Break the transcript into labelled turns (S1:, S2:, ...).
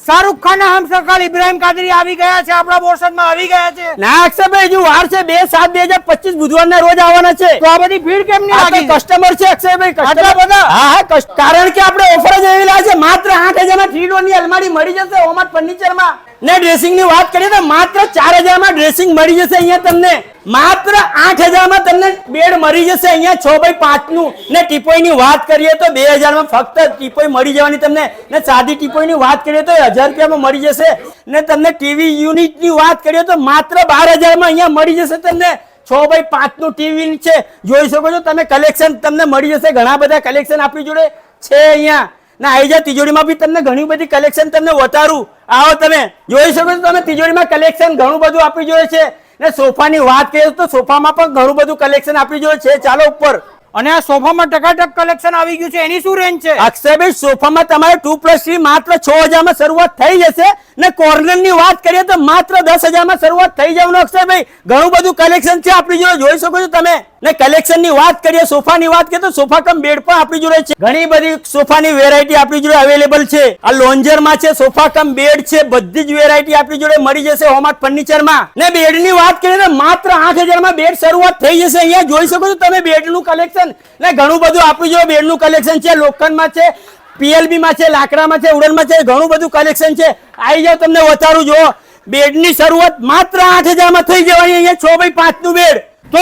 S1: શાહરુખ ખાન ના હમશકલ ઇબ્રાહિમ કાદરી આવી ગયા છે, આપણા બોરસદમાં આવી ગયા છે.
S2: ના અક્ષયભાઈ હજુ વાર છે. 2/7/2025 બુધવારના રોજ આવવાના છે.
S1: તો આ બધી ભીડ કેમ નહીં લાગી?
S2: કસ્ટમર છે અક્ષયભાઈ,
S1: આટલા બધા?
S2: હા, કારણ કે આપણે ઓફર જ એવી લાગે છે. માત્ર 8,000 માં 3 ડોરની અલમારી મળી જશે હોમટ ફર્નિચરમાં. ને ડ્રેસિંગ ની વાત કરીએ તો માત્ર 4,000 માં ડ્રેસિંગ મળી જશે અહીંયા તમને. માત્ર 8,000 માં તમને બેડ મળી જશે અહીંયા 6x5 નું. ને ટીપોઈ ની વાત કરીએ તો 2,000 માં ફક્ત ટીપોઈ મળી જવાની તમને. ને સાદી ટીપોઈ ની વાત કરીએ તો 1,000 રૂપિયામાં મળી જશે. ને તમને ટીવી યુનિટ ની વાત કરીએ તો માત્ર 12,000 માં અહીંયા મળી જશે તમને. 6x5 નું ટીવી છે, જોઈ શકો છો તમે. કલેક્શન તમને મળી જશે, ઘણા બધા કલેક્શન આપણી જોડે છે અહીંયા. ના આવી જાય તિજોરીમાં બી તમને ઘણી બધી કલેક્શન તમને વતારું. આવો તમે જોઈ શકો છો તમે તિજોરીમાં કલેક્શન ઘણું બધું આપણી જોડે છે. ને સોફાની વાત કરીએ તો સોફામાં પણ ઘણું બધું કલેક્શન આપણી જોડે છે. ચાલો ઉપર.
S1: અને આ સોફામાં ટકાટક કલેક્શન આવી ગયું છે, એની શું રેન્જ છે?
S2: અક્ષયભાઈ સોફામાં તમારે 2+3 માત્ર 6,000 માં શરૂઆત થઈ જશે. ને કોર્નર ની વાત કરીએ તો માત્ર 10,000 માં શરૂઆત થઈ જવાનું. અક્ષયભાઈ ઘણું બધું કલેક્શન છે આપણી જોડે, જોઈ શકો છો તમે. ને કલેક્શન ની વાત કરીએ, સોફા ની વાત કરીએ તો સોફા કમ બેડ પણ આપણી જોડે છે. ઘણી બધી સોફાની વેરાયટી આપણી જોડે અવેલેબલ છે. આ લોન્જર માં છે, સોફા કમ બેડ છે, બધી જ વેરાયટી આપણી જોડે મળી જશે હોમટ ફર્નિચર માં. ને બેડ ની વાત કરીએ તો માત્ર 8,000 માં બેડ શરૂઆત થઈ જશે. અહીંયા જોઈ શકો છો તમે બેડ નું કલેક્શન. ને ઘણું બધું આપણી જોડે બેડ નું કલેક્શન છે. લોખંડમાં છે, પીએલબી માં છે, લાકડામાં છે, ઉડનમાં છે, ઘણું બધું કલેક્શન છે. આવી જાવ તમને વતારું. જો બેડ ની શરૂઆત માત્ર 8,000 માં થઈ જવાની. અહીંયા 6x5 નું બેડ. તો